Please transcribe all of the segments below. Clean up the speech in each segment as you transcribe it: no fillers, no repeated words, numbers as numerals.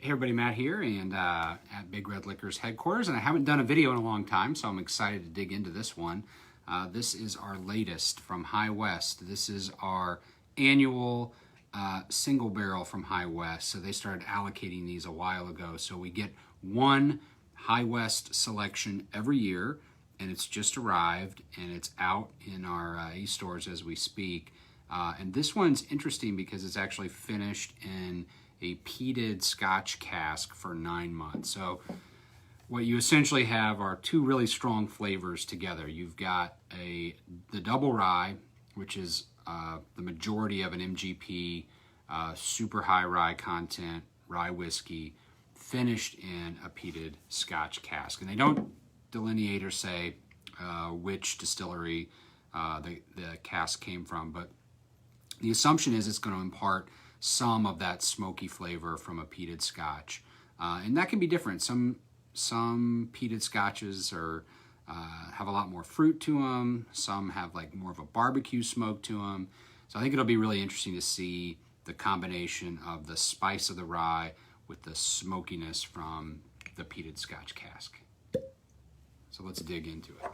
Hey everybody, Matt here and at Big Red Liquor's headquarters, and I haven't done a video in a long time, so I'm excited to dig into this one. This is our latest from High West. This is our annual single barrel from High West. So they started allocating these a while ago. So we get one High West selection every year, and it's just arrived, and it's out in our e-stores as we speak. And this one's interesting because it's actually finished in a peated Scotch cask for 9 months. So what you essentially have are two really strong flavors together. You've got the double rye, which is the majority of an MGP, super high rye content, rye whiskey, finished in a peated Scotch cask. And they don't delineate or say which distillery the cask came from, but the assumption is it's going to impart some of that smoky flavor from a peated Scotch, and that can be different. Some peated Scotches have a lot more fruit to them. Some have like more of a barbecue smoke to them. So I think it'll be really interesting to see the combination of the spice of the rye with the smokiness from the peated Scotch cask. So let's dig into it.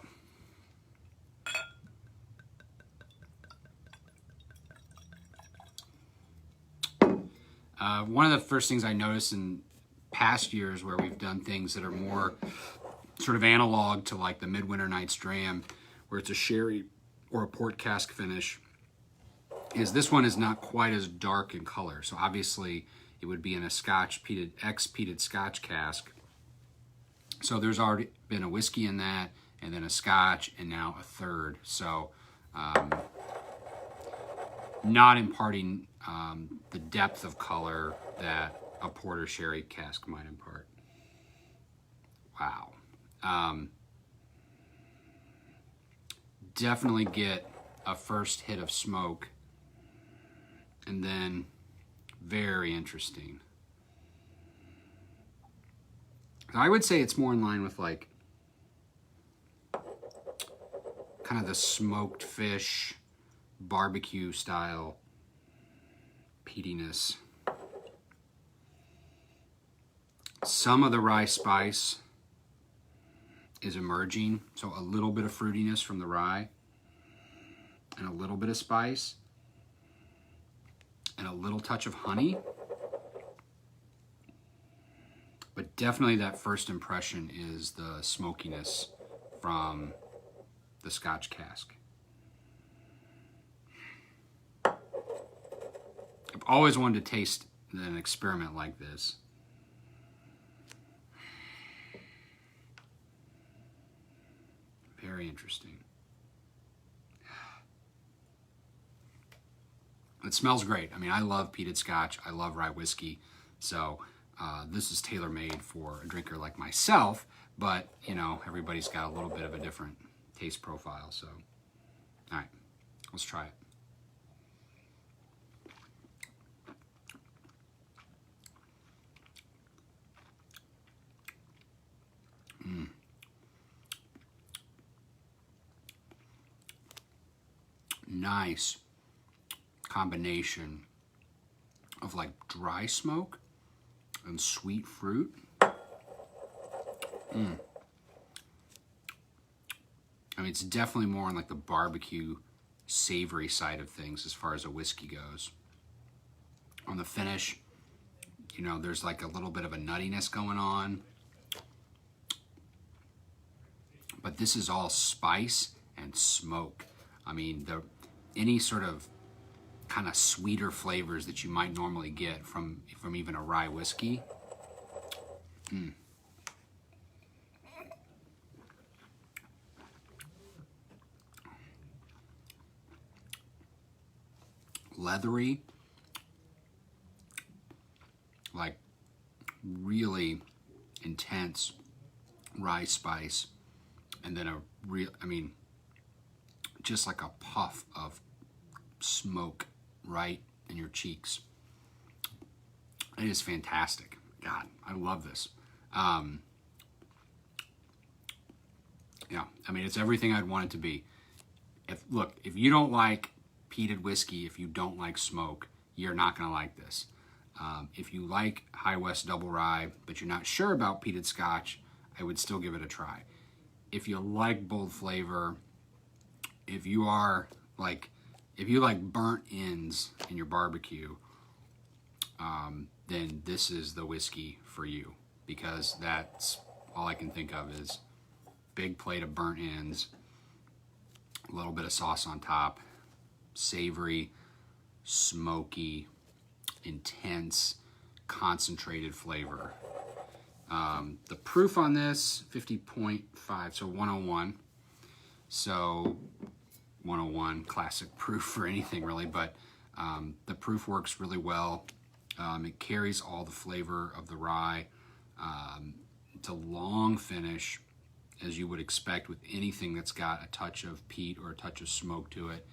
One of the first things I noticed in past years where we've done things that are more sort of analog to like the Midwinter Night's Dram, where it's a sherry or a port cask finish, is this one is not quite as dark in color. So obviously it would be in a Scotch peated, ex-peated Scotch cask. So there's already been a whiskey in that, and then a Scotch, and now a third. So not imparting the depth of color that a porter sherry cask might impart. Wow. Definitely get a first hit of smoke, and then very interesting. I would say it's more in line with like kind of the smoked fish barbecue style peatiness. Some of the rye spice is emerging, so a little bit of fruitiness from the rye and a little bit of spice and a little touch of honey. But definitely that first impression is the smokiness from the Scotch cask. I've always wanted to taste an experiment like this. Very interesting. It smells great. I mean, I love peated Scotch. I love rye whiskey. So this is tailor-made for a drinker like myself, but you know, everybody's got a little bit of a different taste profile. So, all right, let's try it. Nice combination of like dry smoke and sweet fruit. I mean, it's definitely more on like the barbecue savory side of things as far as a whiskey goes. On the finish, you know, there's like a little bit of a nuttiness going on, but this is all spice and smoke. I mean, any sort of kind of sweeter flavors that you might normally get from even a rye whiskey. Leathery, like really intense rye spice, and then just like a puff of smoke right in your cheeks. It is fantastic. God, I love this. Yeah, I mean, it's everything I'd want it to be. Look, if you don't like peated whiskey, if you don't like smoke, you're not gonna like this. If you like High West Double Rye, but you're not sure about peated Scotch, I would still give it a try. If you like bold flavor, if you like burnt ends in your barbecue, then this is the whiskey for you, because that's all I can think of is big plate of burnt ends, a little bit of sauce on top, savory, smoky, intense, concentrated flavor. The proof on this, 50.5, so 101. So 101, classic proof for anything really, but the proof works really well. It carries all the flavor of the rye. It's a long finish, as you would expect with anything that's got a touch of peat or a touch of smoke to it.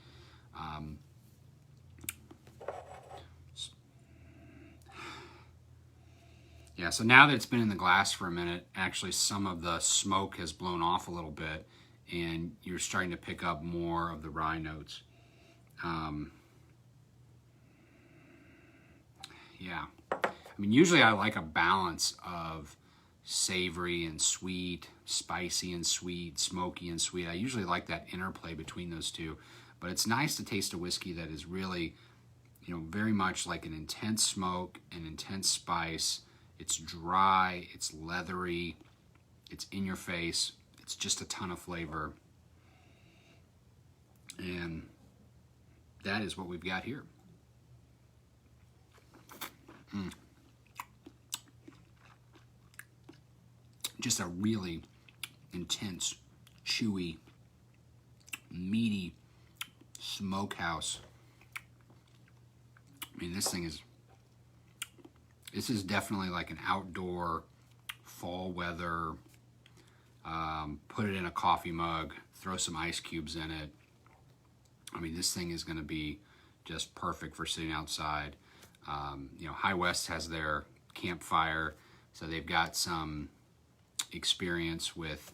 Yeah, so now that it's been in the glass for a minute, actually some of the smoke has blown off a little bit, and you're starting to pick up more of the rye notes. Yeah, I mean, usually I like a balance of savory and sweet, spicy and sweet, smoky and sweet. I usually like that interplay between those two, but it's nice to taste a whiskey that is really, very much like an intense smoke, an intense spice. It's dry, it's leathery, it's in your face, it's just a ton of flavor. And that is what we've got here. Just a really intense, chewy, meaty smokehouse. I mean, this is definitely like an outdoor fall weather, put it in a coffee mug, throw some ice cubes in it. I mean, this thing is going to be just perfect for sitting outside. High West has their campfire, so they've got some experience with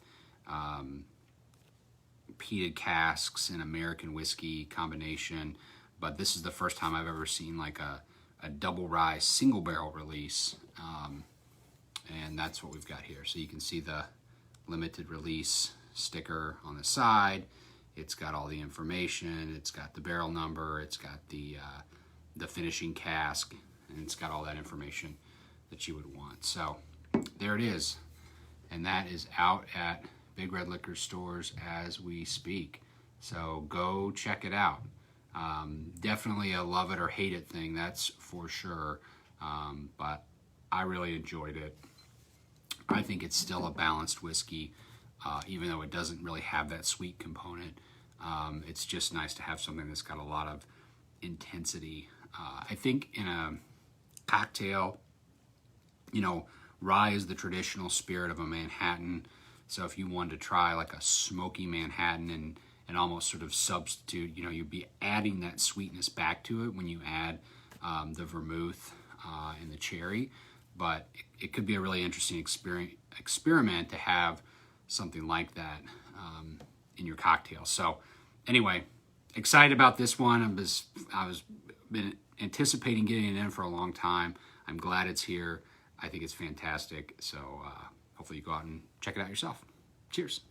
peated casks and American whiskey combination, but this is the first time I've ever seen like a double rye single barrel release, and that's what we've got here. So you can see the limited release sticker on the side. It's got all the information, it's got the barrel number, it's got the finishing cask, and it's got all that information that you would want. So there it is, and that is out at Big Red Liquor stores as we speak. So go check it out. Definitely a love it or hate it thing, that's for sure, but I really enjoyed it. I think it's still a balanced whiskey, even though it doesn't really have that sweet component. It's just nice to have something that's got a lot of intensity. I think in a cocktail, rye is the traditional spirit of a Manhattan. So if you wanted to try like a smoky Manhattan and almost sort of substitute, you'd be adding that sweetness back to it when you add the vermouth and the cherry. But it could be a really interesting experiment to have something like that in your cocktail. So anyway, excited about this one. I was been anticipating getting it in for a long time. I'm glad it's here. I think it's fantastic. So hopefully you go out and check it out yourself. Cheers.